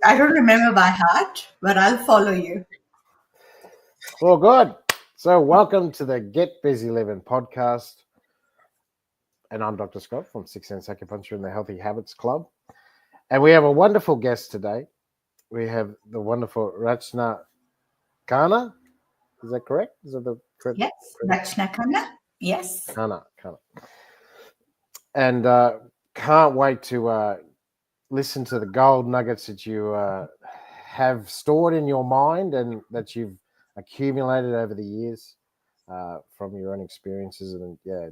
I don't remember by heart, but I'll follow you. Well, good. So, welcome to the Get Busy Livin podcast. And I'm Dr. Scott from 6 Sense Acupuncture and the Healthy Habits Club. And we have a wonderful guest today. We have the wonderful Rachna Khanna. Is that correct? Is that the correct? Yes, Rachna, Khanna. Yes. Khanna. And can't wait to listen to the gold nuggets that you have stored in your mind and that you've accumulated over the years from your own experiences. And yeah,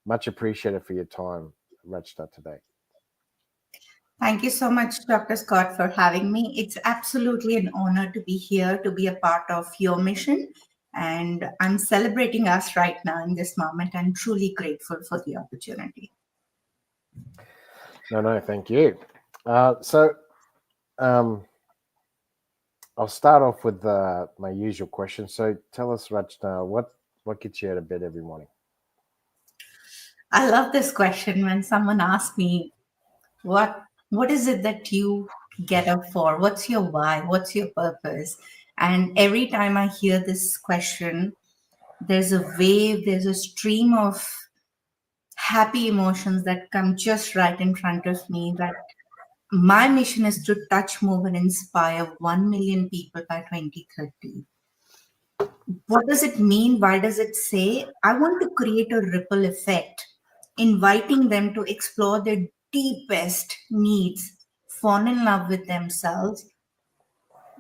much appreciated for your time, Rachna, today. Thank you so much, Dr. Scott, for having me. It's absolutely an honor to be here, to be a part of your mission. And I'm celebrating us right now in this moment. I'm truly grateful for the opportunity. No, thank you. So I'll start off with my usual question. So tell us, Rachna, what gets you out of bed every morning? I love this question when someone asks me, what is it that you get up for? What's your why? What's your purpose? And every time I hear this question, there's a wave, there's a stream of happy emotions that come just right in front of me. That my mission is to touch, move, and inspire 1 million people by 2030. What does it mean? Why does it say? I want to create a ripple effect, inviting them to explore their deepest needs, fall in love with themselves,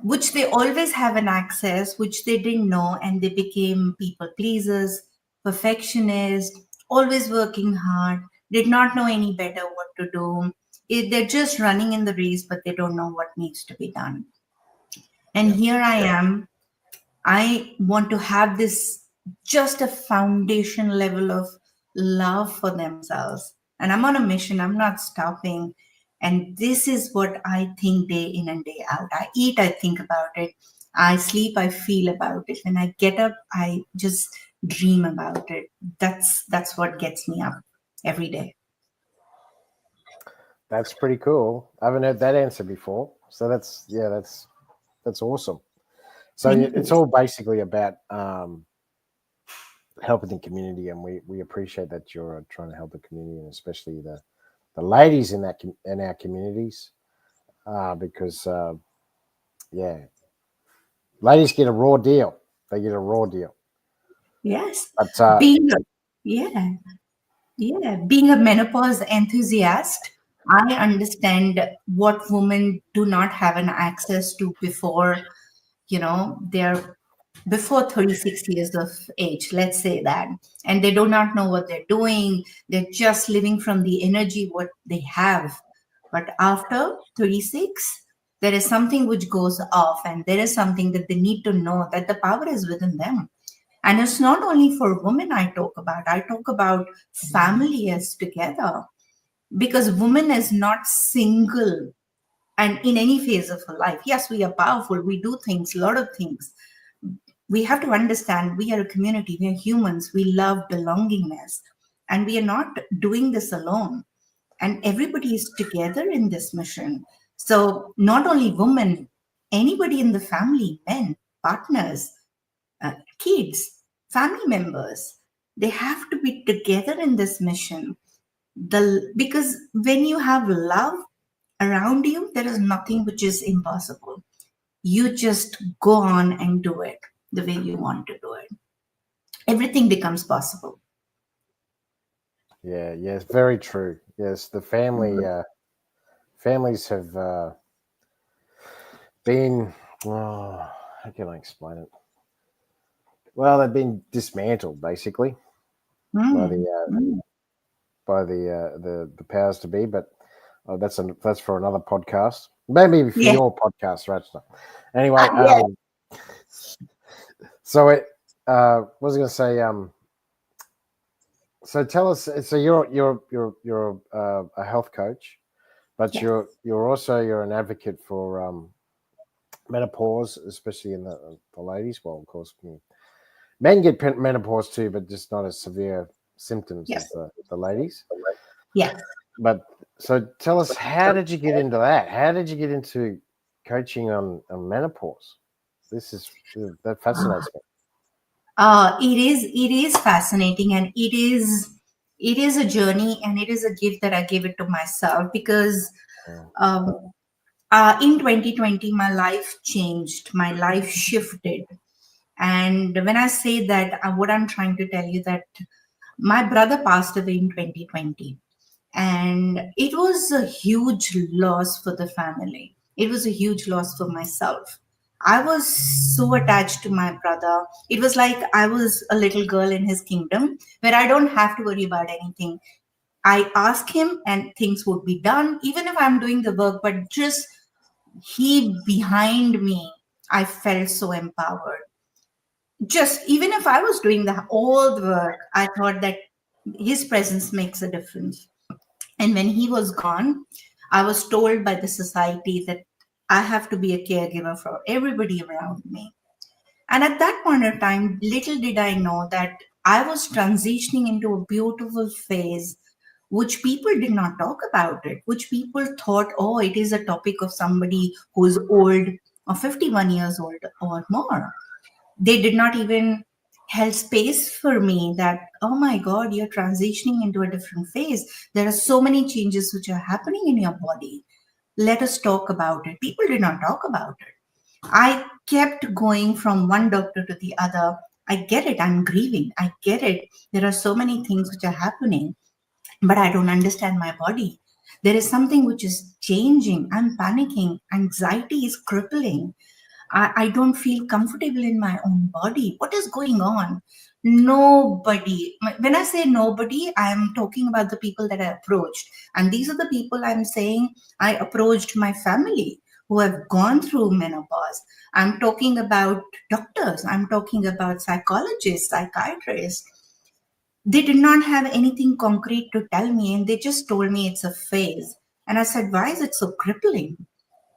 which they always have an access, which they didn't know, and they became people pleasers, perfectionists, always working hard, did not know any better what to do. They're just running in the race, but they don't know what needs to be done. And Yeah. here I am. I want to have this just a foundation level of love for themselves. And I'm on a mission, I'm not stopping. And this is what I think day in and day out. I eat, I think about it. I sleep, I feel about it. When I get up, I just dream about it. That's what gets me up every day. That's pretty cool. I haven't heard that answer before. So that's awesome. So Thank it's you. all basically about helping the community, and we appreciate that you're trying to help the community, and especially the ladies in in our communities, because yeah, ladies get a raw deal. They get a raw deal. Yes. But Being a, yeah. Yeah, being a menopause enthusiast, I understand what women do not have an access to before, they're before 36 years of age, let's say that. And they do not know what they're doing. They're just living from the energy what they have. But after 36, there is something which goes off, and there is something that they need to know that the power is within them. And it's not only for women I talk about family as together, because woman is not single and in any phase of her life. Yes, we are powerful, we do things, a lot of things. We have to understand we are a community, we are humans, we love belongingness, and we are not doing this alone. And everybody is together in this mission. So, not only women, anybody in the family, men, partners, kids, family members, they have to be together in this mission. Because when you have love around you, there is nothing which is impossible. You just go on and do it the way you want to do it. Everything becomes possible. yeah, yes, very true. Yes, the families have been. Oh, how can I explain it? Well, they've been dismantled basically by Mm, mm. the powers to be. But that's for another podcast. Maybe for Yeah. your podcast, Rachna. Anyway, Yeah. so what was I going to say? So tell us. So you're a health coach, but Yes. you're an advocate for menopause, especially in the ladies. Well, of course, men get menopause too, but just not as severe symptoms Yes. as the ladies. Yes. But So tell us, how did you get into that? How did you get into coaching on menopause? This is that fascinates me. It is fascinating, and it is a journey, and it is a gift that I give it to myself because Mm, um, in 2020 my life changed, my life shifted. And when I say that, what I'm trying to tell you that my brother passed away in 2020, and it was a huge loss for the family. It was a huge loss for myself. I was so attached to my brother. It was like I was a little girl in his kingdom where I don't have to worry about anything. I ask him and things would be done, even if I'm doing the work, but just he behind me. I felt so empowered. Just even if I was doing all the work, I thought that his presence makes a difference. And when he was gone, I was told by the society that I have to be a caregiver for everybody around me. And at that point of time, little did I know that I was transitioning into a beautiful phase which people did not talk about it, which people thought, oh, it is a topic of somebody who's old or 51 years old or more. They did not even held space for me that, oh my God, you're transitioning into a different phase. There are so many changes which are happening in your body. Let us talk about it. People did not talk about it. I kept going from one doctor to the other. I get it. I'm grieving. I get it. There are so many things which are happening, but I don't understand my body. There is something which is changing. I'm panicking. Anxiety is crippling. I don't feel comfortable in my own body. What is going on? Nobody. When I say nobody, I'm talking about the people that I approached. And these are the people I'm saying I approached my family who have gone through menopause. I'm talking about doctors. I'm talking about psychologists, psychiatrists. They did not have anything concrete to tell me, and they just told me it's a phase. And I said, why is it so crippling?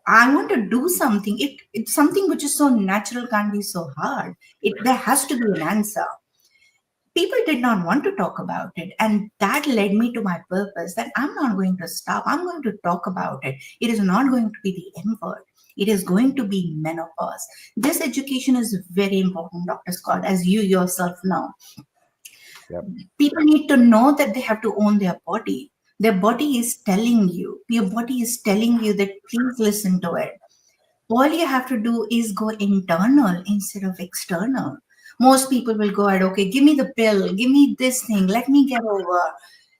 I want to do something. It's something which is so natural can't be so hard. There has to be an answer. People did not want to talk about it, and that led me to my purpose that I'm not going to stop. I'm going to talk about it. It is not going to be the M word. It is going to be menopause. This education is very important, Dr. Scott, as you yourself know. yep. People need to know that they have to own their body. Their body is telling you, your body is telling you that please listen to it. All you have to do is go internal instead of external. Most people will go ahead, okay, give me the pill, give me this thing, let me get over.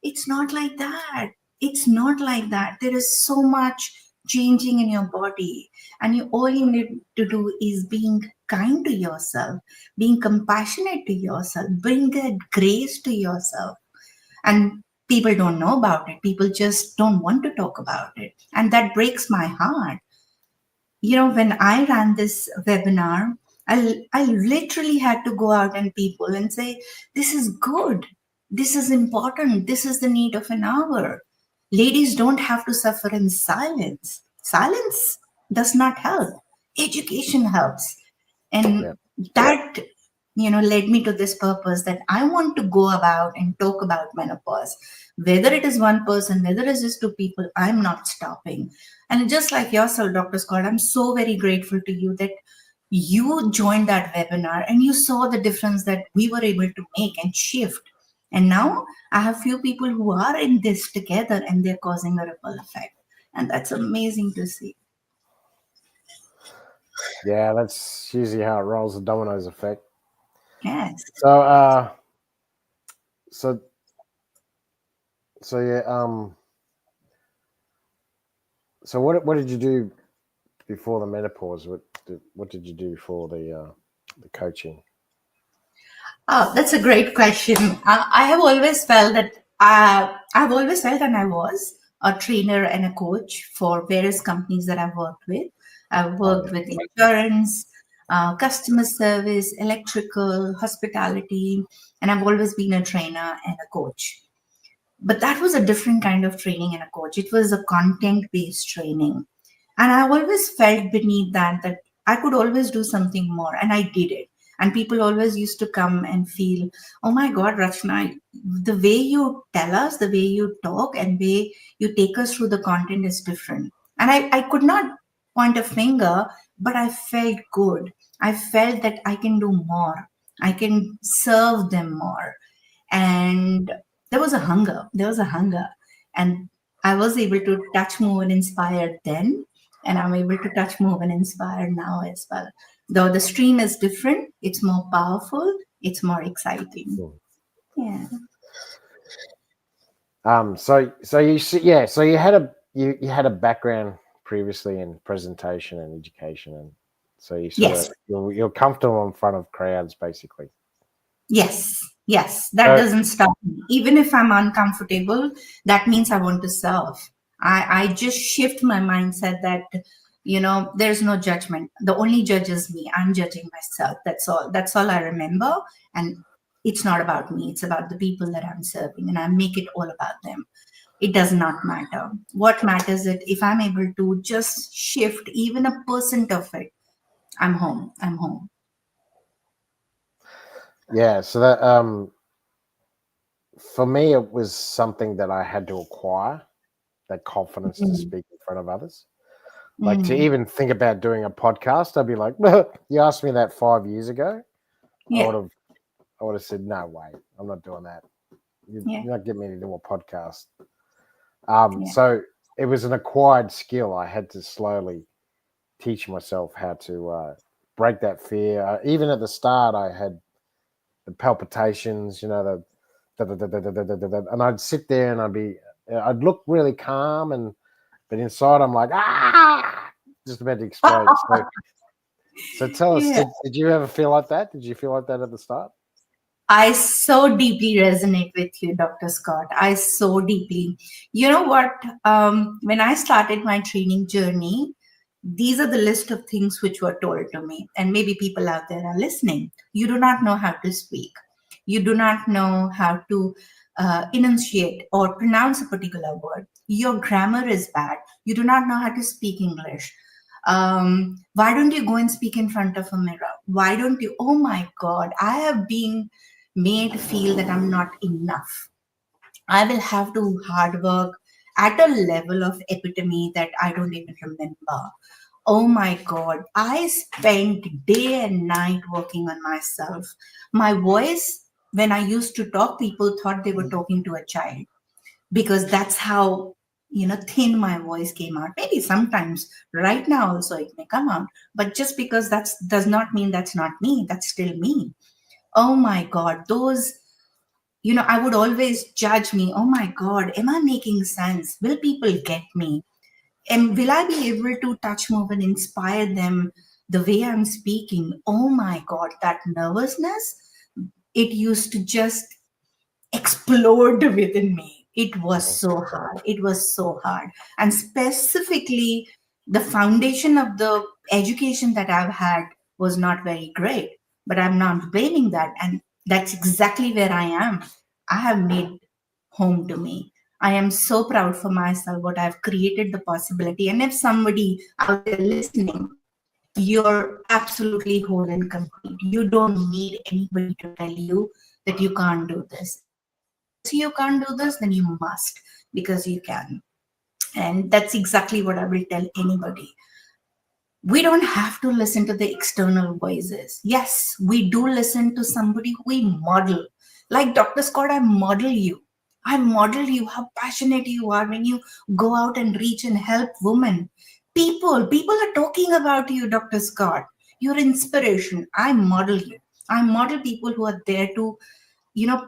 It's not like that. It's not like that. There is so much changing in your body, and all you need to do is being kind to yourself, being compassionate to yourself, bring that grace to yourself. And people don't know about it. People just don't want to talk about it. And that breaks my heart. When I ran this webinar, I literally had to go out and people and say, this is good. This is important. This is the need of an hour. Ladies don't have to suffer in silence. Silence does not help. Education helps. And Yep. that led me to this purpose that I want to go about and talk about menopause. Whether it is one person, whether it is two people, I'm not stopping. And just like yourself, Dr. Scott, I'm so very grateful to you that you joined that webinar and you saw the difference that we were able to make and shift. And now I have few people who are in this together and they're causing a ripple effect. And that's amazing to see. Yeah, that's usually how it rolls, the dominoes effect. Yes. So so so yeah, so what did you do before the menopause? What did you do for the coaching? Oh, that's a great question. I have always felt that I've always felt, and I was a trainer and a coach for various companies that I've worked with. I've Oh worked yeah. with insurance, customer service, electrical, hospitality, and I've always been a trainer and a coach. But that was a different kind of training and a coach. It was a content based training. And I always felt beneath that I could always do something more. And I did it. And people always used to come and feel, oh my God, Rachna, the way you tell us, the way you talk, and way you take us through the content is different. And I could not point a finger, but I felt good. I felt that I can do more. I can serve them more. And there was a hunger. And I was able to touch, move, and inspire then. And I'm able to touch, move, and inspire now as well. Though the stream is different, it's more powerful, it's more exciting. Hmm. Yeah. So you see, yeah, so you had a background previously in presentation and education, and so you sort of Yes. you're comfortable in front of crowds, basically. Yes. Yes. That So doesn't stop me. Even if I'm uncomfortable, that means I want to serve. I just shift my mindset that, there's no judgment. The only judge is me. I'm judging myself. That's all. That's all I remember. And it's not about me. It's about the people that I'm serving. And I make it all about them. It does not matter. What matters is if I'm able to just shift even a percent of it, I'm home. I'm home. yeah, so that for me it was something that I had to acquire, that confidence to Mm, speak in front of others. Like to mm, even think about doing a podcast, I'd be like, you asked me that 5 years ago, I yeah. would have I would have said, no way, I'm not doing that. Yeah. You're not getting me to do a podcast. Yeah. So it was an acquired skill. I had to slowly teach myself how to break that fear. Even at the start, I had the palpitations, and I'd sit there and I'd look really calm, but inside I'm like, just about to explode. So tell us, Yeah. did you ever feel like that? Did you feel like that at the start? I so deeply resonate with you, Dr. Scott. I so deeply. You know what? When I started my training journey, these are the list of things which were told to me. And maybe people out there are listening. You do not know how to speak, you do not know how to enunciate or pronounce a particular word. Your grammar is bad. You do not know how to speak English. Why don't you go and speak in front of a mirror? Why don't you? Oh my God, I have been made feel that I'm not enough. I will have to hard work at a level of epitome that I don't even remember. Oh my God, I spent day and night working on myself. My voice, when I used to talk, people thought they were talking to a child because that's how, thin my voice came out. Maybe sometimes right now also it may come out, but just because that's does not mean that's not me. That's still me. Oh my God, those, I would always judge me. Oh my God, am I making sense? Will people get me? And will I be able to touch, move, and inspire them the way I'm speaking? Oh my God, that nervousness, it used to just explode within me. It was Mhm. so hard. It was so hard. And specifically, the foundation of the education that I've had was not very great. But I'm not blaming that. And that's exactly where I am. I have made home to me. I am so proud for myself what I've created the possibility. And if somebody out there listening, you're absolutely whole and complete. You don't need anybody to tell you that you can't do this. If somebody tells you can't do this, then you must because you can. And that's exactly what I will tell anybody. We don't have to listen to the external voices. Yes, we do listen to somebody who we model. Like Dr. Scott, I model you. I model you how passionate you are when you go out and reach and help women. People are talking about you, Dr. Scott. You're inspiration. I model you. I model people who are there to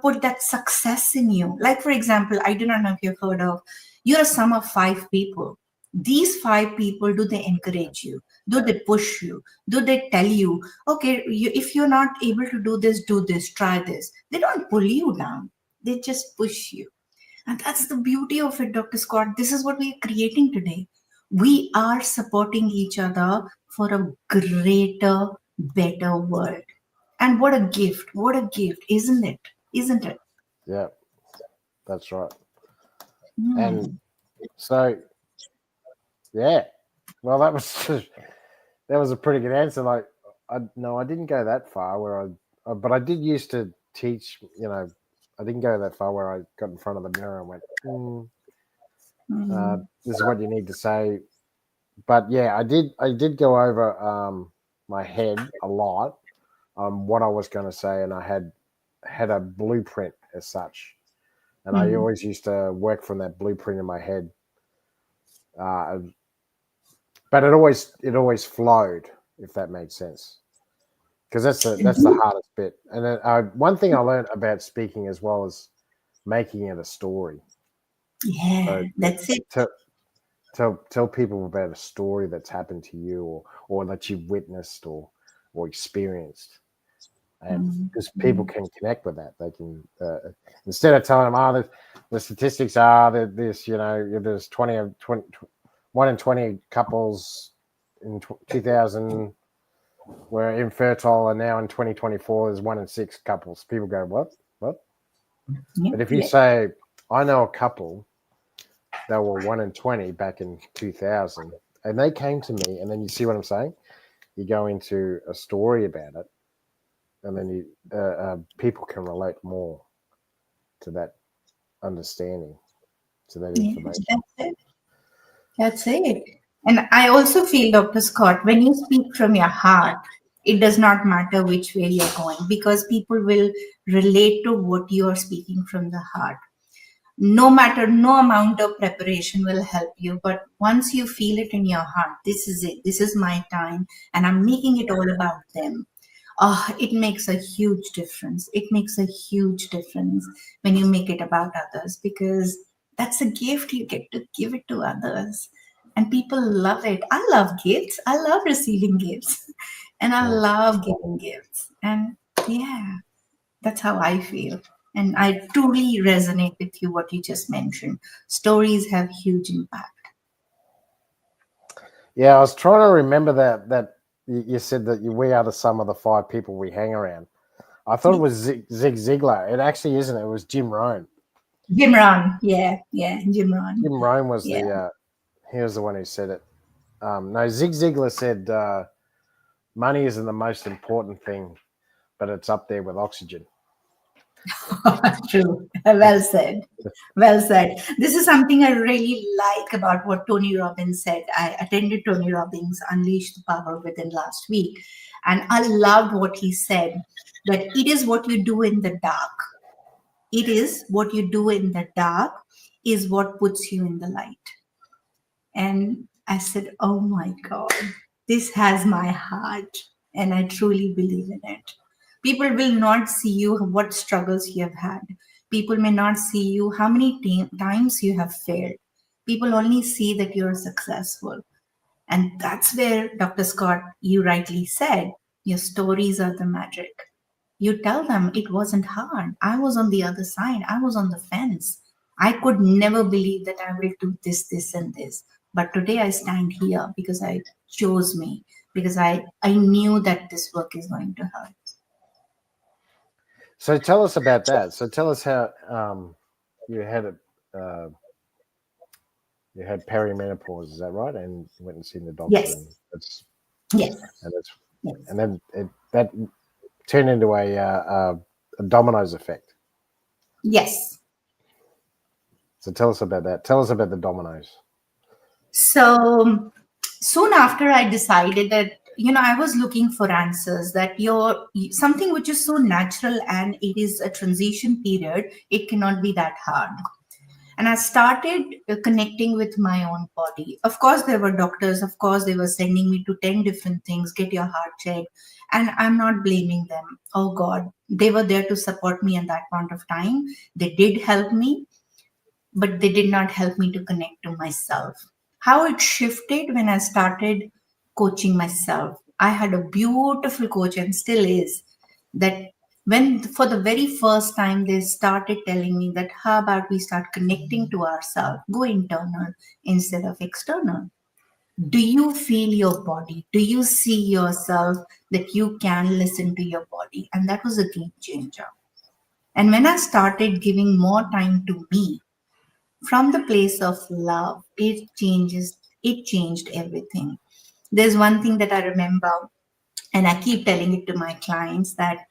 put that success in you. Like for example, I do not know if you've heard of, you're a sum of five people. These five people, do they encourage you? Do they push you? Do they tell you, okay, if you're not able to do this, try this? They don't pull you down, they just push you. And that's the beauty of it, Dr. Scott. This is what we are creating today. We are supporting each other for a greater, better world. And what a gift, isn't it? Isn't it? Yeah, that's right. And Hmm. so, yeah, well, that was that was a pretty good answer. Like, no, I didn't go that far where but I did used to teach. I didn't go that far where I got in front of the mirror and went, Mm. "This is what you need to say." But yeah, I did go over my head a lot on what I was going to say, and I had a blueprint as such, and I Mm. always used to work from that blueprint in my head. Uh, but it always flowed, if that makes sense, because that's the hardest bit. And then one thing I learned about speaking as well is making it a story. Yeah, So that's it. tell people about a story that's happened to you, or that you've witnessed or experienced, and Mm. because people Mm. can connect with that, they can instead of telling them, the statistics are that there's 20 of 20 1 in 20 couples in 2000 were infertile, and now in 2024 there's 1 in 6 couples. People go, what? Yeah, But if you yeah, say, I know a couple that were 1 in 20 back in 2000, and they came to me, and then you see what I'm saying, you go into a story about it, and then people can relate more to that understanding, to that yeah, information. that's it. That's it. And I also feel, Dr. Scott, when you speak from your heart, it does not matter which way you're going because people will relate to what you are speaking from the heart. No matter, no amount of preparation will help you. But once you feel it in your heart, this is it, this is my time, and I'm making it all about them. It makes a huge difference. It makes a huge difference when you make it about others because that's a gift you get to give it to others. And people love it. I love gifts. I love receiving gifts. And I Mm. love giving gifts. And yeah, that's how I feel. And I truly resonate with you, what you just mentioned. Stories have huge impact. Yeah, I was trying to remember that you said that we are the sum of the 5 people we hang around. I thought it Yeah. was Zig Ziglar. It actually isn't. It was Jim Rohn. Jim Rohn. Yeah, yeah, Jim Rohn. Jim Rohn was Yeah. he was the one who said it. No, Zig Ziglar said money isn't the most important thing, but it's up there with oxygen. True. Well said. Well said. This is something I really like about what Tony Robbins said. I attended Tony Robbins Unleash the Power Within last week, and I loved what he said that it is what you do in the dark. It is what you do in the dark is what puts you in the light. And I said, oh my God, this has my heart. And I truly believe in it. People will not see you what struggles you have had. People may not see you how many times you have failed. People only see that you're successful. And that's where, Dr. Scott, you rightly said, your stories are the magic. You tell them it wasn't hard. I was on the other side, I was on the fence. I could never believe that I will do this, this, and this. But today I stand here because I chose me, because I knew that this work is going to help. So tell us about that. So tell us how you had it. Uh, you had perimenopause, is that right? And you went and seen the doctor, Yes, and yes, that's yes, and then that turned into a dominoes effect. yes. So tell us about that. Tell us about the dominoes. So soon after I decided that, I was looking for answers that your something which is so natural and it is a transition period, it cannot be that hard. And I started connecting with my own body. Of course, there were doctors, of course, they were sending me to 10 different things, get your heart checked. And I'm not blaming them. Oh God, they were there to support me at that point of time. They did help me, but they did not help me to connect to myself. How it shifted when I started coaching myself. I had a beautiful coach and still is that when for the very first time they started telling me that how about we start connecting to ourselves, go internal instead of external. Do you feel your body? Do you see yourself that you can listen to your body? And that was a game changer. And when I started giving more time to me, from the place of love, it changed everything. There's one thing that I remember. And I keep telling it to my clients that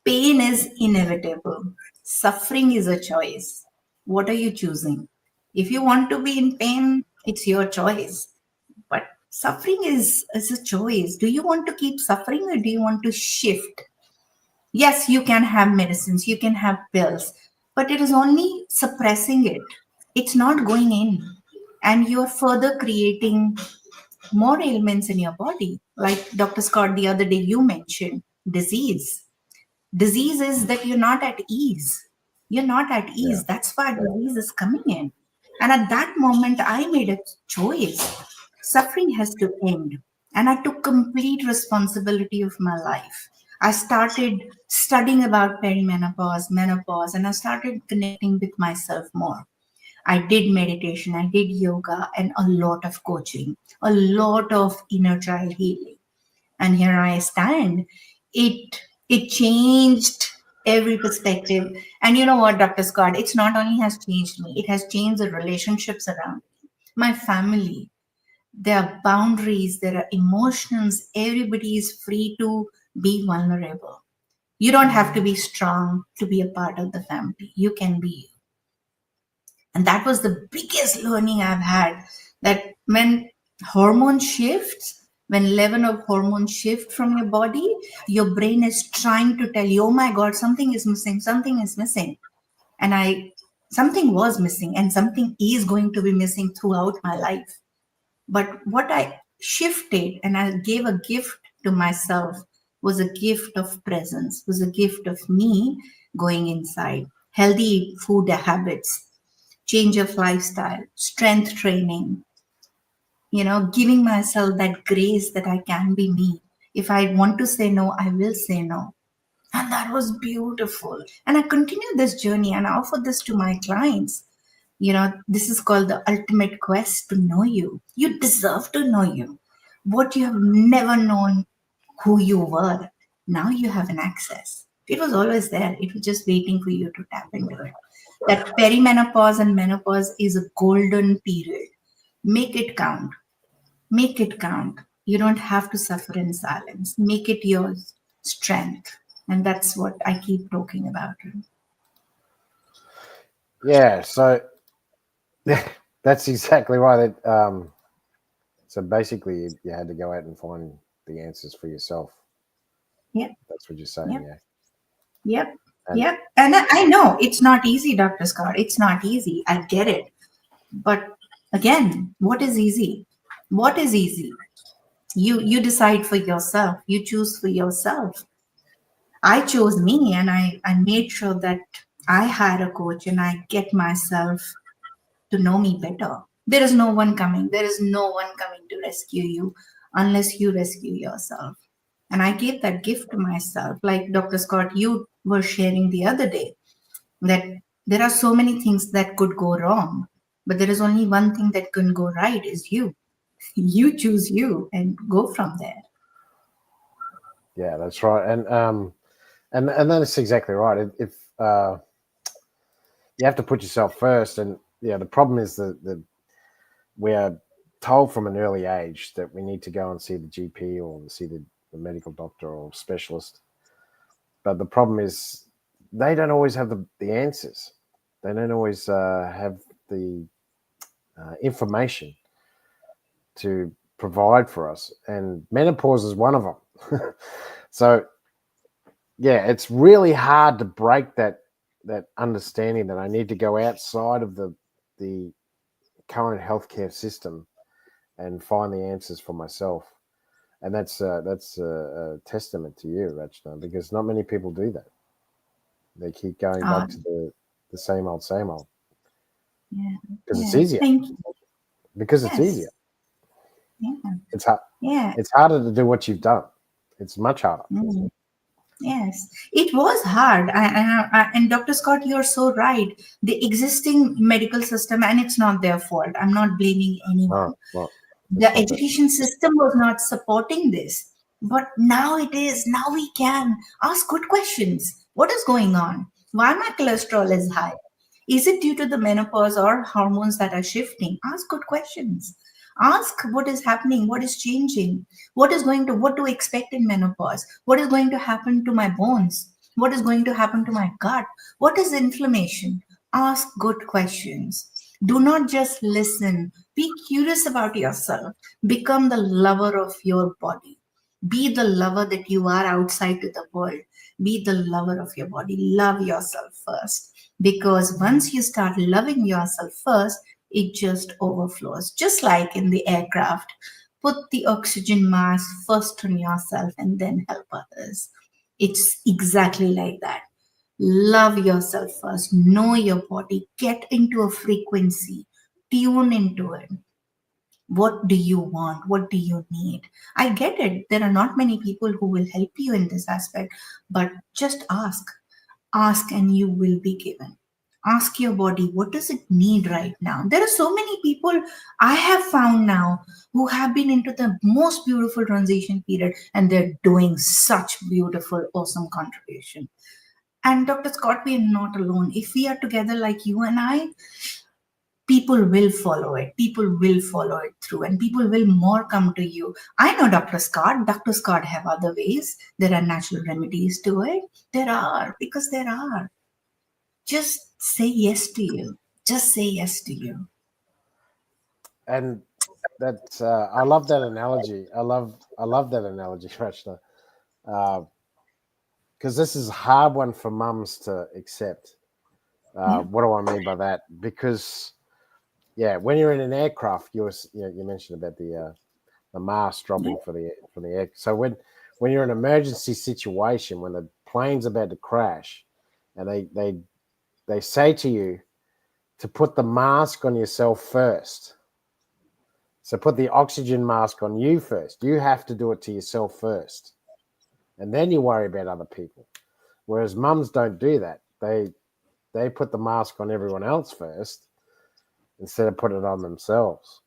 pain is inevitable, suffering is a choice. What are you choosing? If you want to be in pain, it's your choice. But suffering is a choice. Do you want to keep suffering or do you want to shift? Yes, you can have medicines, you can have pills, but it is only suppressing it. It's not going in. And you're further creating more ailments in your body. Like Dr. Scott, the other day you mentioned disease. Disease is that you're not at ease. You're not at Yeah. ease. That's why disease is coming in. And at that moment, I made a choice. Suffering has to end. And I took complete responsibility of my life. I started studying about perimenopause, menopause, and I started connecting with myself more. I did meditation, I did yoga, and a lot of coaching, a lot of inner child healing. And here I stand. It changed every perspective. And you know what, Dr. Scott? It's not only has changed me, it has changed the relationships around me, my family. There are boundaries, there are emotions. Everybody is free to be vulnerable. You don't have to be strong to be a part of the family. You can be you. And that was the biggest learning I've had, that when hormone shifts, when level of hormone shift from your body, your brain is trying to tell you, oh my god, something is missing, something is missing. And I something was missing and something is going to be missing throughout my life. But what I shifted and I gave a gift to myself was a gift of presence, was a gift of me going inside, healthy food habits, change of lifestyle, strength training, giving myself that grace that I can be me. If I want to say no, I will say no. And that was beautiful. And I continue this journey and I offer this to my clients. This is called the ultimate quest to know you. You deserve to know you. What you have never known who you were, now you have an access. It was always there. It was just waiting for you to tap into it. That perimenopause and menopause is a golden period. Make it count. Make it count. You don't have to suffer in silence. Make it your strength. And that's what I keep talking about. Yeah. So that's exactly right. So basically, you had to go out and find the answers for yourself. Yep, That's what you're saying, yep, yeah. yep, And yep. And I know it's not easy, Dr. Scott. It's not easy. I get it. But again, what is easy? What is easy? You decide for yourself. You choose for yourself. I chose me and I made sure that I hire a coach and I get myself to know me better. There is no one coming. There is no one coming to rescue you unless you rescue yourself. And I gave that gift to myself. Like Dr. Scott, you were sharing the other day that there are so many things that could go wrong, but there is only one thing that can go right is you. You choose you and go from there. yeah, that's right. And that's exactly right. If you have to put yourself first, and yeah, the problem is that we are told from an early age that we need to go and see the GP or see the medical doctor or specialist. But the problem is they don't always have the answers. They don't always have the information to provide for us. And menopause is one of them. So yeah, it's really hard to break that understanding that I need to go outside of the current healthcare system and find the answers for myself. And that's a testament to you, Rachna, because not many people do that. They keep going Uh, back to the same old, yeah, because it's yeah. easier. Thank you. Because it's Yes. easier. Yeah. It's hard. Yeah. It's harder to do what you've done. It's much harder. Mm. Yes, it was hard. And Dr. Scott, you're so right. The existing medical system, and it's not their fault. I'm not blaming Oh, anyone. well, The it's not that. education system was not supporting this. But now it is. Now we can ask good questions. What is going on? Why my cholesterol is high? Is it due to the menopause or hormones that are shifting? Ask good questions. Ask what is happening, what is changing, what to expect in menopause, what is going to happen to my bones, what is going to happen to my gut, what is inflammation. Ask good questions. Do not just listen. Be curious about yourself. Become the lover of your body. Be the lover that you are outside to the world. Be the lover of your body. Love yourself first. Because once you start loving yourself first, it just overflows. Just like in the aircraft, put the oxygen mask first on yourself and then help others. It's exactly like that. Love yourself first. Know your body. Get into a frequency. Tune into it. What do you want? What do you need? I get it. There are not many people who will help you in this aspect, but just ask. Ask and you will be given. Ask your body, what does it need right now? There are so many people I have found now who have been into the most beautiful transition period and they're doing such beautiful, awesome contribution. And Dr. Scott, we are not alone. If we are together like you and I, people will follow it. People will follow it through and people will more come to you. I know Dr. Scott have other ways. There are natural remedies to it. There are, because there are. Just say yes to you. Just say yes to you. And that I love that analogy. I love that analogy, Rachna, because this is a hard one for mums to accept. Yeah. What do I mean by that? Because yeah, when you're in an aircraft, you mentioned about the mask Yeah. dropping for the air. So when you're in an emergency situation, when the plane's about to crash, and they say to you to put the mask on yourself first. So put the oxygen mask on you first. You have to do it to yourself first, and then you worry about other people. Whereas mums don't do that. They put the mask on everyone else first instead of putting it on themselves.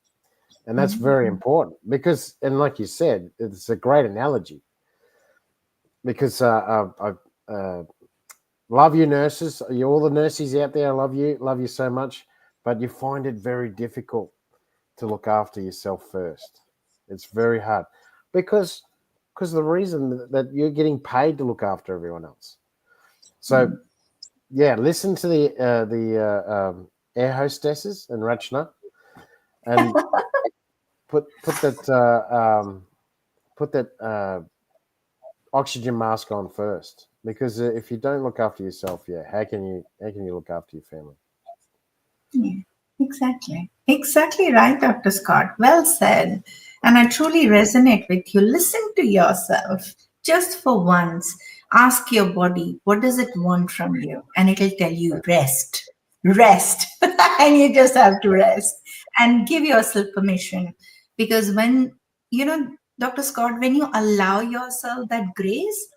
And that's very Mhm. important because, and like you said, it's a great analogy because I love you nurses, you all the nurses out there. I love you so much, but you find it very difficult to look after yourself first. It's very hard because the reason that you're getting paid to look after everyone else. So yeah, listen to the air hostesses and Rachna, and put that oxygen mask on first because if you don't look after yourself, yeah, how can you look after your family? Yeah, exactly. Exactly right, Dr. Scott. Well said. And I truly resonate with you. Listen to yourself just for once. Ask your body, what does it want from you? And it'll tell you, rest, rest. And you just have to rest and give yourself permission. Because Dr. Scott, when you allow yourself that grace,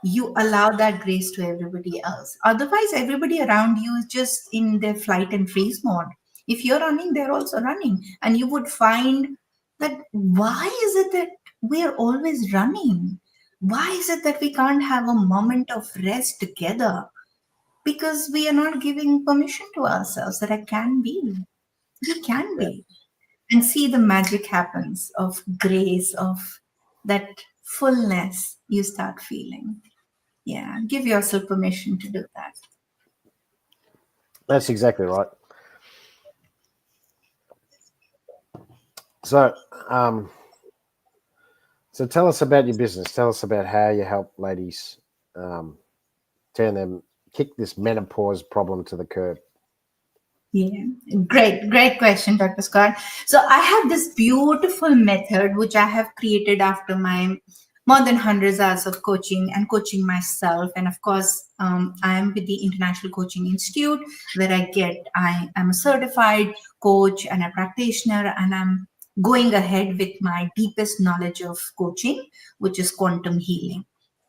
you allow that grace to everybody else. Otherwise, everybody around you is just in their flight and freeze mode. If you're running, they're also running. And you would find that why is it that we're always running? Why is it that we can't have a moment of rest together? Because we are not giving permission to ourselves that I can be. We can Yeah, be. And see the magic happens of grace, of that fullness you start feeling. Yeah, give yourself permission to do that. that's exactly right. So um, so tell us about your business. Tell us about how you help ladies um, turn them kick this menopause problem to the curb. Yeah, great question, Dr. Scott. So I have this beautiful method which I have created after my more than hundreds hours of coaching and coaching myself. And of course, I am with the International Coaching Institute, where I am a certified coach and a practitioner, and I'm going ahead with my deepest knowledge of coaching, which is quantum healing,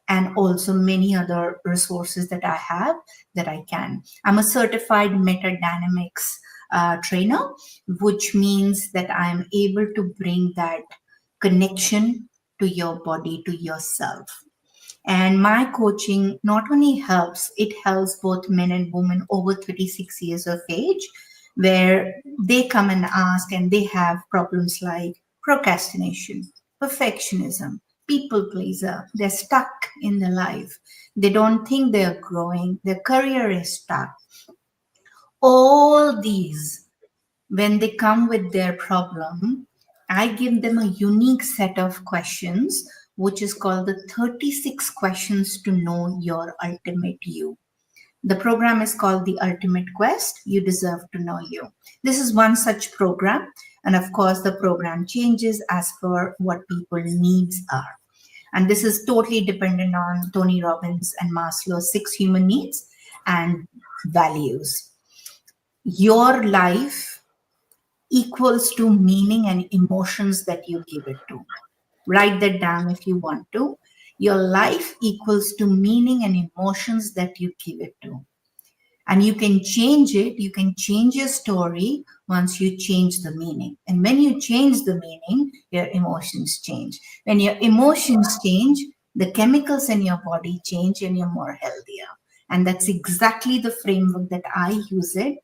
and also many other resources that I have that I can. I'm a certified metadynamics trainer, which means that I'm able to bring that connection to your body, to yourself. And my coaching not only helps, it helps both men and women over 36 years of age where they come and ask and they have problems like procrastination, perfectionism, people pleaser. They're stuck in their life. They don't think they're growing. Their career is stuck. All these, when they come with their problem, I give them a unique set of questions, which is called the 36 questions to know your ultimate you. The program is called The Ultimate Quest. You deserve to know you. This is one such program. And of course, the program changes as per what people's needs are. And this is totally dependent on Tony Robbins and Maslow's six human needs and values. Your life equals to meaning and emotions that you give it to. Write that down if you want to. Your life equals to meaning and emotions that you give it to. And you can change it, you can change your story once you change the meaning. And when you change the meaning, your emotions change. When your emotions change, the chemicals in your body change and you're more healthier. And that's exactly the framework that I use it,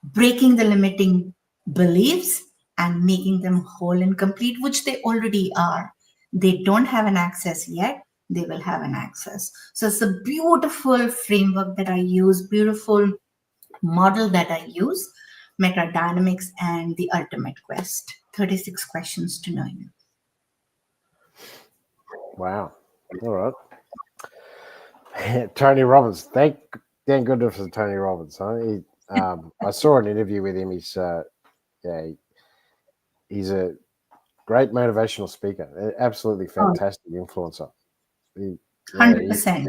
breaking the limiting beliefs and making them whole and complete, which they already are. They don't have an access yet, they will have an access. So it's a beautiful framework that I use, beautiful model that I use, metadynamics and the ultimate quest. 36 questions to know you. Wow. All right. Tony Robbins. Thank goodness for Tony Robbins. Huh? I saw an interview with him. Yeah, he's a great motivational speaker. Absolutely Oh, fantastic influencer. Yeah, 100%.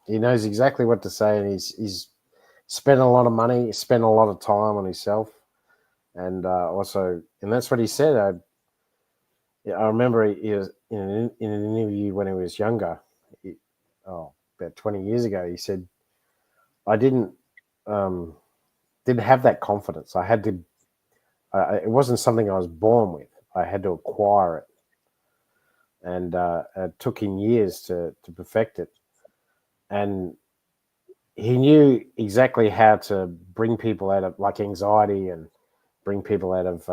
he knows exactly what to say, and he's spent a lot of money, spent a lot of time on himself, and also, and that's what he said. Yeah, I remember he was in an interview when he was younger. He, about 20 years ago, he said, "I um, didn't have that confidence. I had to. It wasn't something I was born with. I had to acquire it, and it took him years to perfect it. And he knew exactly how to bring people out of like anxiety and bring people out of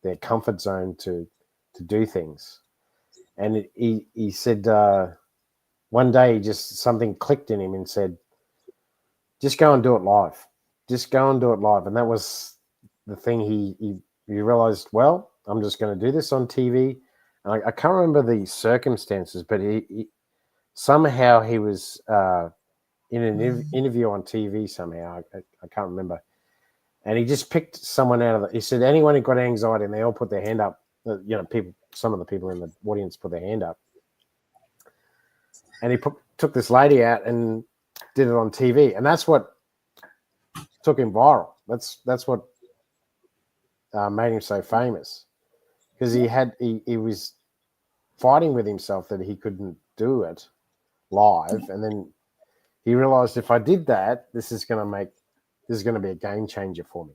their comfort zone to do things. And he said one day just something clicked in him and said, just go and do it live. Just go and do it live. And that was the thing he realized, well, I'm just going to do this on TV. And I can't remember the circumstances, but somehow he was in an interview on TV somehow. I can't remember. And he just picked someone out of it. He said, anyone who got anxiety, and they all put their hand up. People, some of the people in the audience put their hand up. And he took this lady out and did it on TV. And that's what took him viral. That's what made him so famous, because he was fighting with himself that he couldn't do it live, and then he realized, if I did that, this is going to be a game changer for me.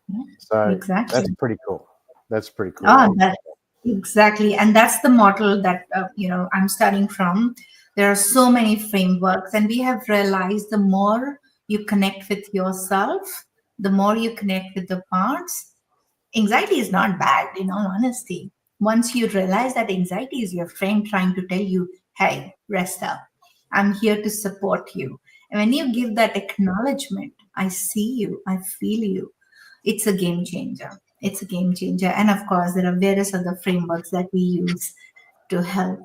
Yeah, So exactly. that's pretty cool. That's pretty cool. Oh, that exactly, and that's the model that I'm studying from. There are so many frameworks, and we have realized the more you connect with yourself, the more you connect with the parts. Anxiety is not bad, in all honesty. Once you realize that anxiety is your friend trying to tell you, "Hey, rest up. I'm here to support you." And when you give that acknowledgement, "I see you, I feel you," it's a game changer. It's a game changer. And of course, there are various other frameworks that we use to help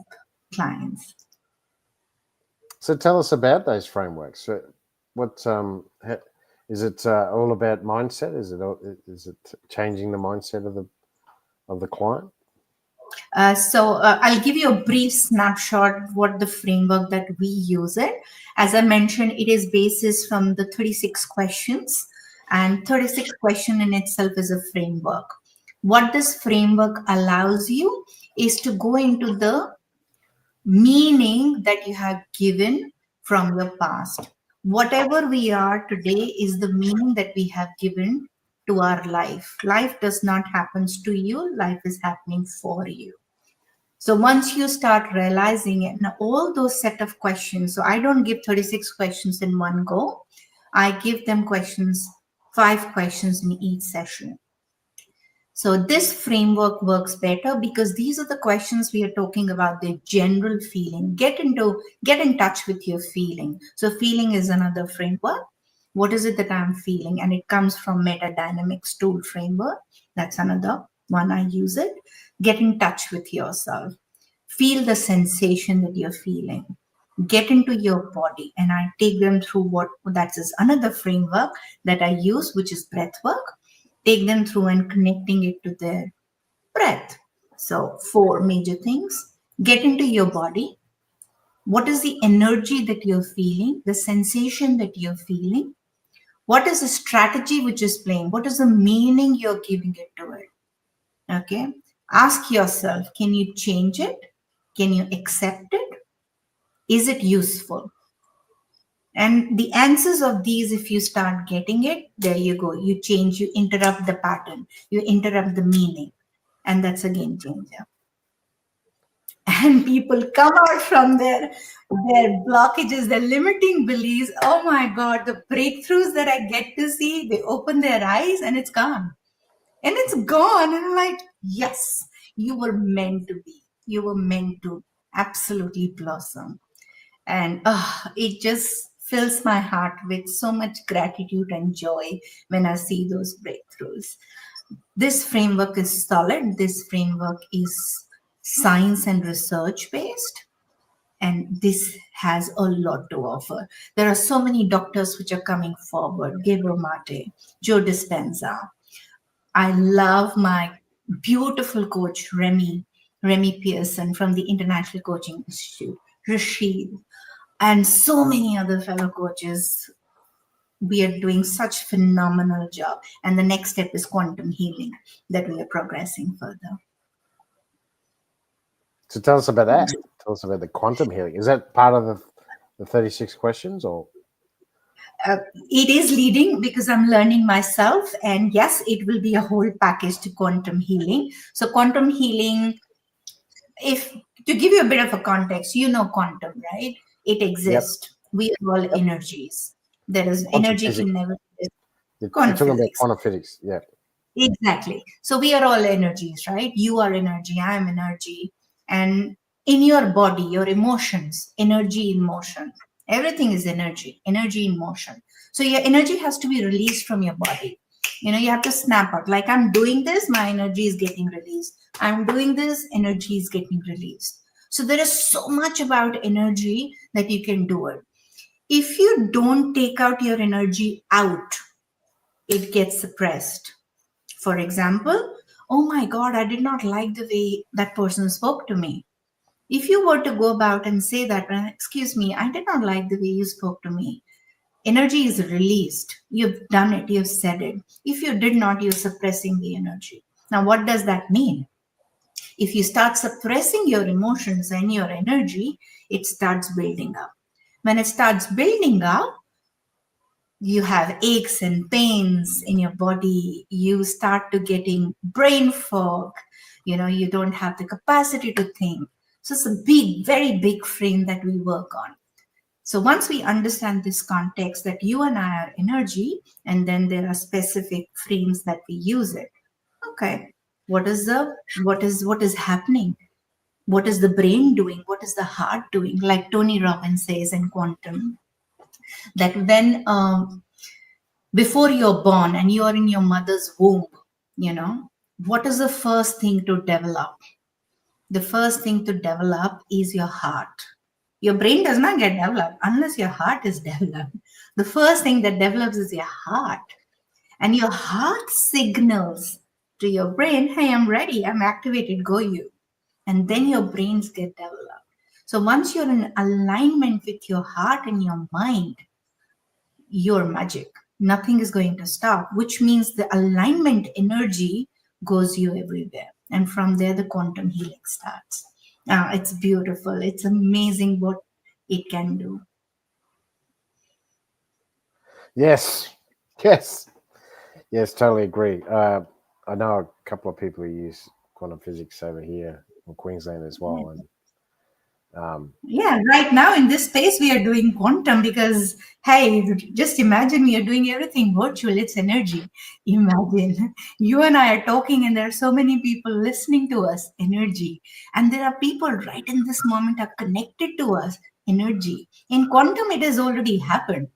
clients. So tell us about those frameworks. So what is it all about mindset? Is it changing the mindset of the client? I'll give you a brief snapshot of what the framework that we use it. As I mentioned, it is basis from the 36 questions, and 36 question in itself is a framework. What this framework allows you is to go into the meaning that you have given from your past. Whatever we are today is the meaning that we have given to our life. Life does not happen to you, life is happening for you. So once you start realizing it, now all those set of questions, so I don't give 36 questions in one go. I give them questions 5 questions in each session. So this framework works better because these are the questions we are talking about, the general feeling. Get in touch with your feeling. So feeling is another framework. What is it that I'm feeling? And it comes from Meta Dynamics tool framework. That's another one I use it. Get in touch with yourself. Feel the sensation that you're feeling. Get into your body, and I take them through what that is another framework that I use, which is breath work. Take them through and connecting it to their breath. So, 4 major things: get into your body. What is the energy that you're feeling, the sensation that you're feeling? What is the strategy which is playing? What is the meaning you're giving it to it? Okay. Ask yourself, can you change it? Can you accept it? Is it useful? And the answers of these, if you start getting it, there you go. You change, you interrupt the pattern, you interrupt the meaning, and that's a game changer. And people come out from their blockages, their limiting beliefs. Oh my God, the breakthroughs that I get to see, they open their eyes and it's gone. And it's gone. And I'm like, yes, you were meant to be. You were meant to absolutely blossom. And it just fills my heart with so much gratitude and joy when I see those breakthroughs. This framework is solid. This framework is science and research based. And this has a lot to offer. There are so many doctors which are coming forward. Gabriel Mate, Joe Dispenza. I love my beautiful coach, Remy Pearson from the International Coaching Institute, Rashid, and so many other fellow coaches. We are doing such phenomenal job, and the next step is quantum healing that we are progressing further. So tell us about that. Tell us about the quantum healing. Is that part of the 36 questions or? uh, it is leading because I'm learning myself, and yes, it will be a whole package to quantum healing. So quantum healing, if to give you a bit of a context, quantum, right? It Yep. exists. We are all Yep. energies. There is Quantum energy can physics. never exist. You're Quantum talking about physics. quantum physics. Yeah. Exactly. So we are all energies, right? You are energy, I am energy. And in your body, your emotions, energy in motion. Everything is energy, energy in motion. So your energy has to be released from your body. You have to snap out. Like I'm doing this, my energy is getting released. I'm doing this, energy is getting released. So there is so much about energy that you can do it. If you don't take out your energy out, it gets suppressed. For example, oh my God, I did not like the way that person spoke to me. If you were to go about and say that, excuse me, I did not like the way you spoke to me, energy is released. You've done it, you've said it. If you did not, you're suppressing the energy. Now, what does that mean? If you start suppressing your emotions and your energy, it starts building up. When it starts building up, you have aches and pains in your body, you start to getting brain fog, you don't have the capacity to think. So it's a big, very big frame that we work on. So once we understand this context that you and I are energy, and then there are specific frames that we use it. Okay, what is happening? What is the brain doing? What is the heart doing? Like Tony Robbins says in quantum, that when before you're born and you're in your mother's womb, you know, what is the first thing to develop? The first thing to develop is your heart. Your brain does not get developed unless your heart is developed. The first thing that develops is your heart. And your heart signals to your brain, hey, I'm ready, I'm activated, go you. And then your brains get developed. So once you're in alignment with your heart and your mind, your magic. Nothing is going to stop, which means the alignment energy goes you everywhere. And from there, the quantum healing starts. It's beautiful. It's amazing what it can do. Yes. Yes. Yes. Totally agree. I know a couple of people who use quantum physics over here in Queensland as well, and Yeah, right now in this space we are doing quantum because hey, just imagine we are doing everything virtual. It's energy. Imagine you and I are talking, and there are so many people listening to us. Energy, and there are people right in this moment are connected to us. Energy. In quantum, it has already happened.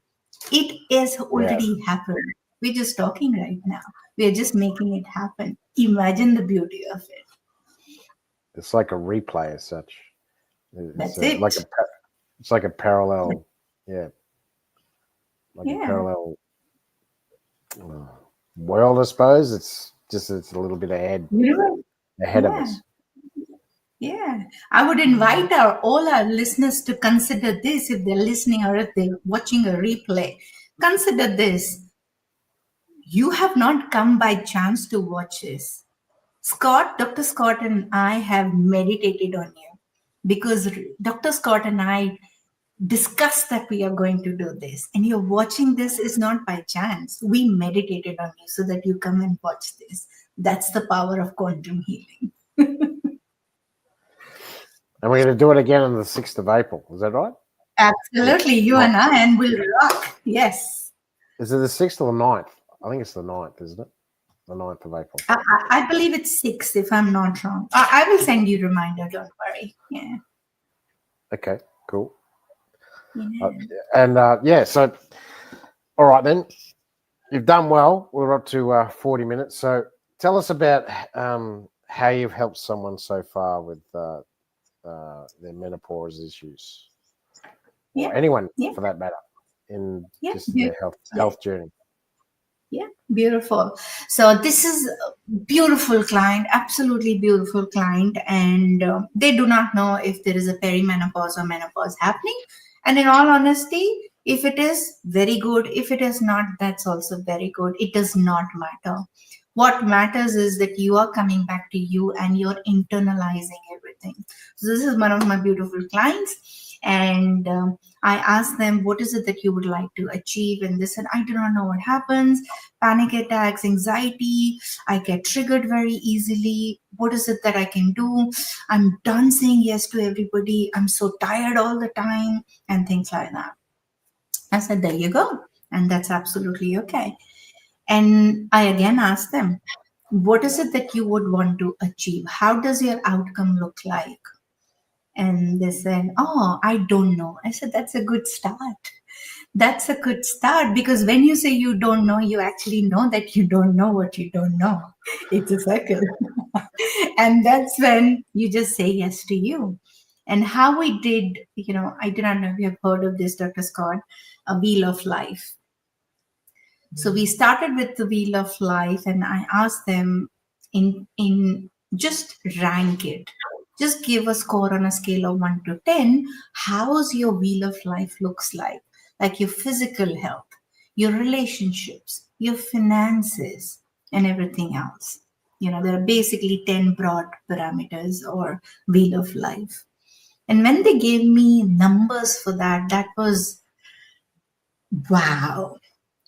It is Yeah, already happened. We're just talking right now. We are just making it happen. Imagine the beauty of it. it's like a replay as such. It's That's it. it's like a parallel, yeah, like a Yeah. parallel uh, world, I suppose. It's a little bit You know, ahead of yeah. us. Yeah, I would invite all our listeners to consider this if they're listening or if they're watching a replay. Consider this. You have not come by chance to watch this. Dr. Scott, and I have meditated on you because Dr. Scott and I discussed that we are going to do this. And you're watching this is not by chance. We meditated on you so that you come and watch this. That's the power of quantum healing. And we're going to do it again on the 6th of April. Is that right? Or Absolutely, you not? and I, and we'll rock. Yes. Is it the 6th or the 9th? I think it's the 9th, isn't it? The 9th of April. I believe it's six, if I'm not wrong. I will send you a reminder. Don't worry. Yeah. Okay, cool. Uh, Yeah. and yeah, so, all right then. You've done well. We're up to 40 minutes. So tell us about how you've helped someone so far with their menopause issues, or Yeah. anyone Yeah. for that matter, in Yeah. just Yeah. their Yeah. health journey. Yeah, beautiful. So this is a beautiful client, absolutely beautiful client, and they do not know if there is a perimenopause or menopause happening. And in all honesty, if it is very good, if it is not, that's also very good. It does not matter. What matters is that you are coming back to you and you're internalizing everything. So this is one of my beautiful clients, and I asked them, "What is it that you would like to achieve?" And they said, "I do not know what happens, panic attacks, anxiety. I get triggered very easily. What is it that I can do? I'm done saying yes to everybody. I'm so tired all the time," and things like that. I said, "There you go." And that's absolutely okay. And I again asked them, "What is it that you would want to achieve? How does your outcome look like?" And they said, "Oh, I don't know." I said, "That's a good start. That's a good start because when you say you don't know, you actually know that you don't know what you don't know. It's a circle." And that's when you just say yes to you. And how we did, I do not know if you have heard of this, Dr. Scott, a wheel of life. So we started with the wheel of life, and I asked them in just rank it. Just give a score on a scale of 1 to 10. How's your wheel of life looks like your physical health, your relationships, your finances, and everything else. There are basically 10 broad parameters or wheel of life. And when they gave me numbers for that, that was wow.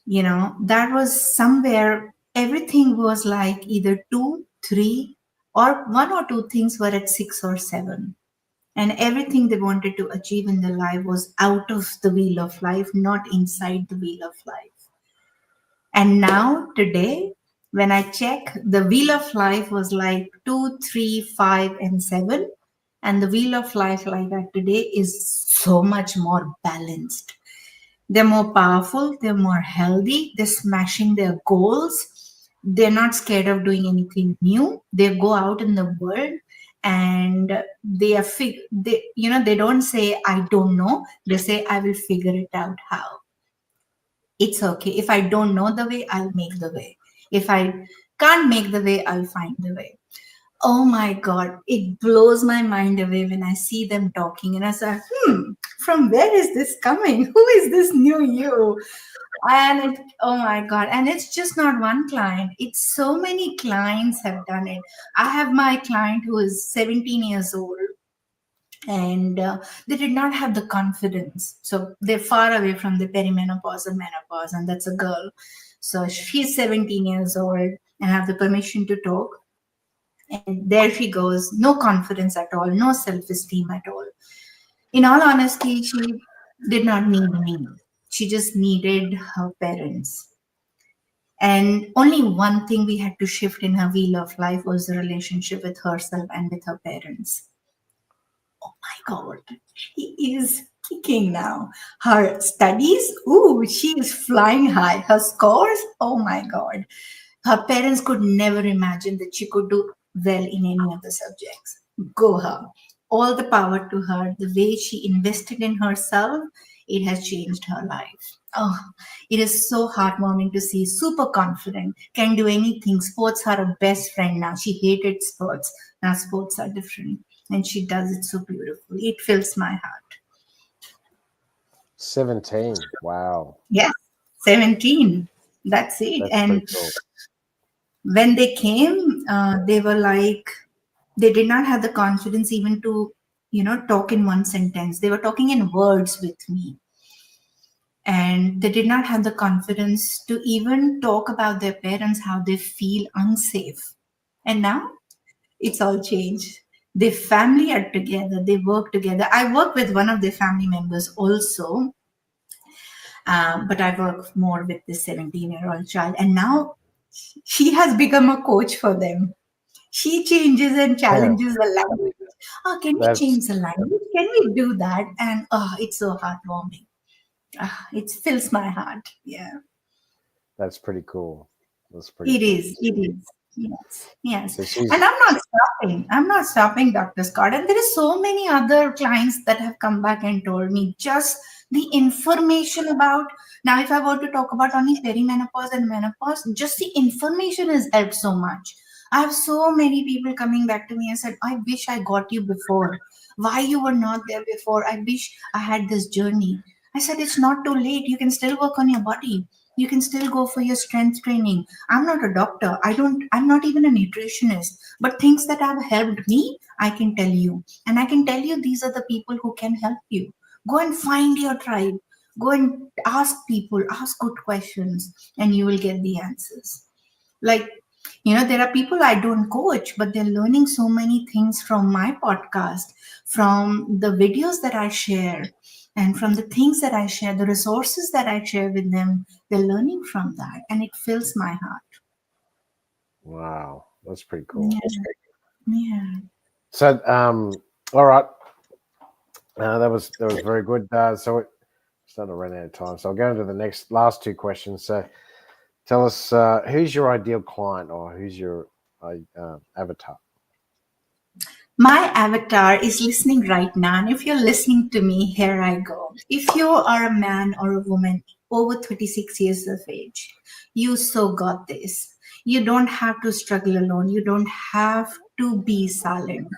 That was somewhere everything was like either two, three, or one or two things were at 6 or 7. And everything they wanted to achieve in their life was out of the wheel of life, not inside the wheel of life. And now, today, when I check, the wheel of life was like 2, 3, 5, and 7. And the wheel of life like that today is so much more balanced. They're more powerful, they're more healthy, they're smashing their goals. They're not scared of doing anything new. They go out in the world and they don't say I don't know. They say I will figure it out how. It's okay. If I don't know the way, I'll make the way. If I can't make the way, I'll find the way. Oh my God, it blows my mind away when I see them talking. And I say, from where is this coming? Who is this new you? And oh my God. And it's just not one client, it's so many clients have done it. I have my client who is 17 years old, and they did not have the confidence. So they're far away from the perimenopause and menopause, and that's a girl. So she's 17 years old and have the permission to talk. And there she goes, no confidence at all, no self esteem at all. In all honesty, she did not need me. She just needed her parents. And only one thing we had to shift in her wheel of life was the relationship with herself and with her parents. Oh my God, she is kicking now. Her studies, ooh, she is flying high. Her scores, oh my God. Her parents could never imagine that she could do well in any of the subjects. Go her. All the power to her. The way she invested in herself, it has changed her life. Oh, it is so heartwarming to see. Super confident, can do anything. Sports are her best friend now. She hated sports. Now sports are different. And she does it so beautifully. It fills my heart. 17. Wow. Yes, 17. That's it. That's pretty And cool. when they came, they were like, they did not have the confidence even to, talk in one sentence. They were talking in words with me. And they did not have the confidence to even talk about their parents, how they feel unsafe. And now it's all changed. Their family are together, they work together. I work with one of their family members also, but I work more with this 17-year-old child. And now she has become a coach for them. She changes and Yeah, challenges the language. Oh, can we that's change the language? Can we do that? And oh, it's so heartwarming. It fills my heart. Yeah. that's pretty cool. That's pretty It cool. is. It is. Yes. Yes. So And she's I'm not stopping. I'm not stopping, Dr. Scott. And there is so many other clients that have come back and told me just the information about, now if I were to talk about only perimenopause and menopause, just the information has helped so much. I have so many people coming back to me and said, I wish I got you before. Why you were not there before? I wish I had this journey. I said, it's not too late. You can still work on your body. You can still go for your strength training. I'm not a doctor. I'm not even a nutritionist. But things that have helped me, I can tell you. And I can tell you these are the people who can help you. Go and find your tribe. Go and ask people, ask good questions, and you will get the answers. Like, there are people I don't coach, but they're learning so many things from my podcast, from the videos that I share, and from the things that I share, the resources that I share with them. They're learning from that, and it fills my heart. wow. That's pretty cool. Yeah, yeah. So all right. That was very good. So it starting to run out of time. So I'll go into the next last two questions. So tell us who's your ideal client or who's your avatar? My avatar is listening right now, and if you're listening to me, here I go. If you are a man or a woman over 36 years of age, you so got this. You don't have to struggle alone, you don't have to be silent.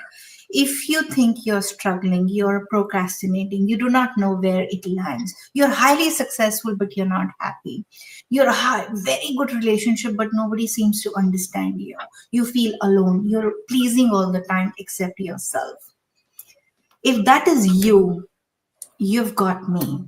If you think you're struggling, you're procrastinating, you do not know where it lands. You're highly successful, but you're not happy. You're a very good relationship, but nobody seems to understand you. You feel alone. You're pleasing all the time except yourself. If that is you, you've got me.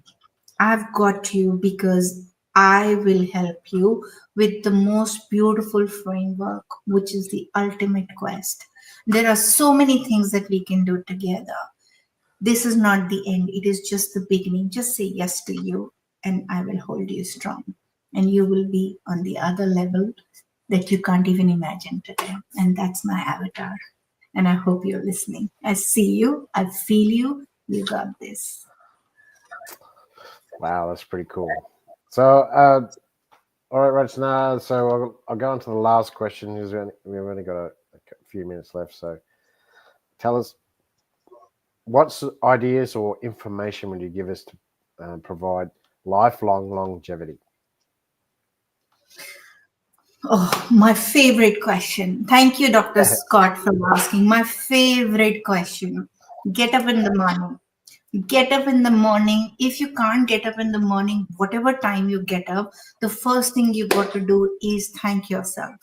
I've got you because I will help you with the most beautiful framework, which is the ultimate quest. There are so many things that we can do together. This is not the end, it is just the beginning. Just say yes to you, and I will hold you strong. And you will be on the other level that you can't even imagine today. And that's my avatar. And I hope you're listening. I see you, I feel you. You got this. Wow, that's pretty cool. So all right, Rachna. So I'll go on to the last question. Because we've only got a few minutes left. So tell us what ideas or information would you give us to provide lifelong longevity? Oh, my favorite question. Thank you, Dr. Scott, for asking. My favorite question. Get up in the morning. Get up in the morning. If you can't get up in the morning, whatever time you get up, the first thing you got to do is thank yourself.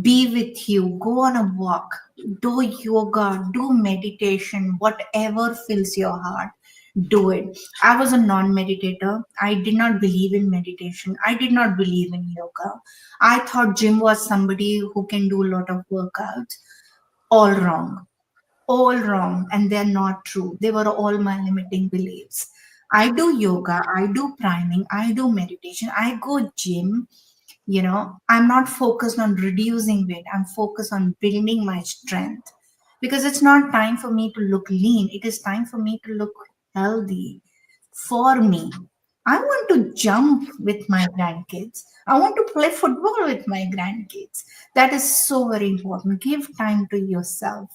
Be with you. Go on a walk. Do yoga. Do meditation. Whatever fills your heart, do it. I was a non meditator. I did not believe in meditation. I did not believe in yoga. I thought gym was somebody who can do a lot of workouts. All wrong. all wrong and they're not true. They were all my limiting beliefs. I do yoga, I do priming, I do meditation, I go gym. I'm not focused on reducing weight, I'm focused on building my strength, because it's not time for me to look lean, it is time for me to look healthy for me. I want to jump with my grandkids, I want to play football with my grandkids. That is so very important. Give time to yourself,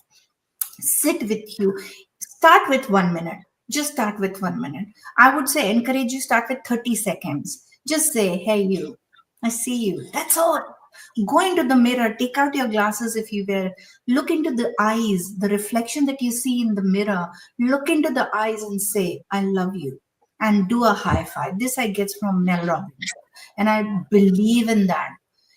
sit with you. Start with 1 minute. Just start with 1 minute. I would say encourage you, start with 30 seconds. Just say, hey, you, I see you. That's all. Go into the mirror, take out your glasses if you wear, look into the eyes, the reflection that you see in the mirror. Look into the eyes and say, I love you. And do a high five. This I get from Mel Robbins. And I believe in that.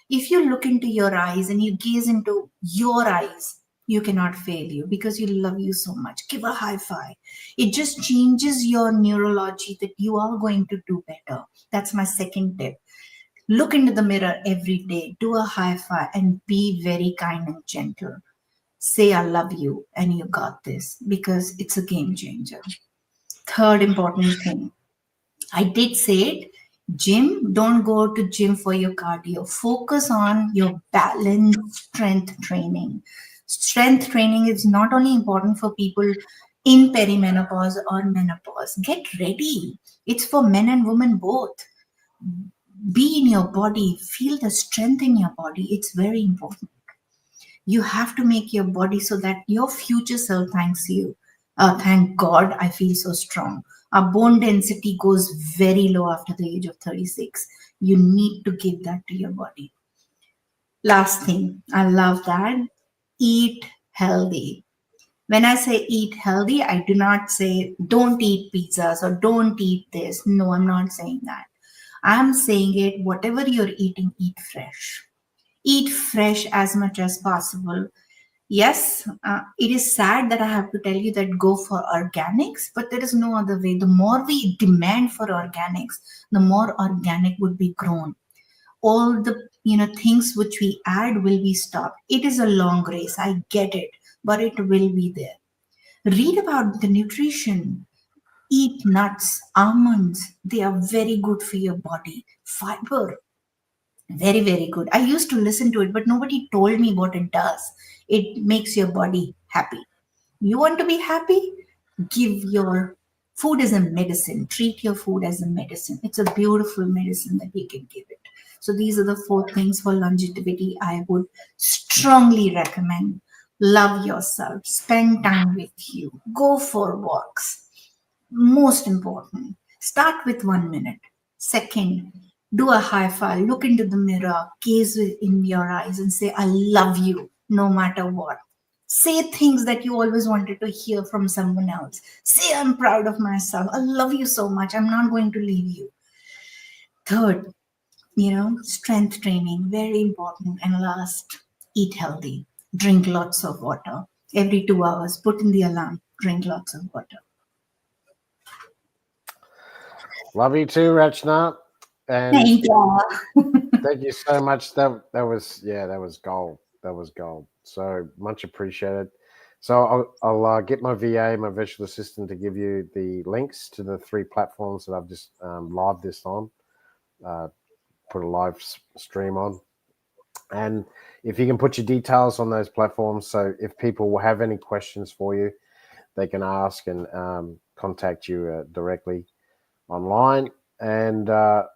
If you look into your eyes and you gaze into your eyes, you cannot fail you because you love you so much. Give a high five. It just changes your neurology that you are going to do better. That's my second tip. Look into the mirror every day, do a high five, and be very kind and gentle. Say, I love you, and you got this, because it's a game changer. Third important thing, I did say it. Gym, don't go to gym for your cardio. Focus on your balanced strength training. Strength training is not only important for people in perimenopause or menopause. Get ready. It's for men and women both. Be in your body, feel the strength in your body. It's very important. You have to make your body so that your future self thanks you. Thank God I feel so strong. Our bone density goes very low after the age of 36. You need to give that to your body. Last thing, I love that. Eat healthy. When I say eat healthy, I do not say don't eat pizzas or don't eat this. No, I'm not saying that. I'm saying it, whatever you're eating, eat fresh. Eat fresh as much as possible. Yes, it is sad that I have to tell you that go for organics, but there is no other way. The more we demand for organics, the more organic would be grown. All the things which we add will be stopped. It is a long race, I get it, but it will be there. Read about the nutrition. Eat nuts, almonds. They are very good for your body. Fiber, very, very good. I used to listen to it, but nobody told me what it does. It makes your body happy. You want to be happy? Give your food as a medicine. Treat your food as a medicine. It's a beautiful medicine that we can give it. So these are the four things for longevity I would strongly recommend. Love yourself. Spend time with you. Go for walks. Most important, start with 1 minute. Second, do a high five, look into the mirror, gaze in your eyes, and say, I love you no matter what. Say things that you always wanted to hear from someone else. Say, I'm proud of myself. I love you so much. I'm not going to leave you. Third, strength training, very important. And last, eat healthy. Drink lots of water. Every 2 hours, put in the alarm, drink lots of water. Love you too, Rachna. And Thank you. thank you so much. That was that was gold. That was gold. So much appreciated. So I'll get my VA, my virtual assistant, to give you the links to the three platforms that I've just live this on, uh, put a live stream on, and if you can put your details on those platforms, so if people will have any questions for you, they can ask and contact you directly online. And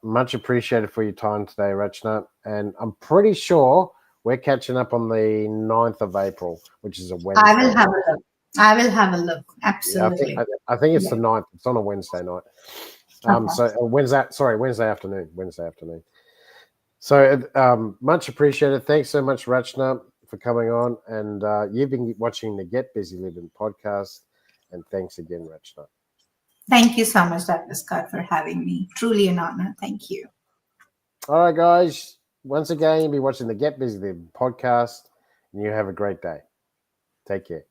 much appreciated for your time today, Rachna. And I'm pretty sure we're catching up on the 9th of April, which is a I will Wednesday. have a look. I will have a look. Yeah, Absolutely. I think it's Yeah. the 9th. It's on a Wednesday night. Okay. So Wednesday, sorry, Wednesday afternoon. Wednesday afternoon. So much appreciated. Thanks so much, Rachna, for coming on. And you've been watching the Get Busy Living podcast. And thanks again, Rachna. Thank you so much, Dr. Scott, for having me. Truly an honor. Thank you. All right, guys. Once again, you'll be watching the Get Busy Living podcast. And you have a great day. Take care.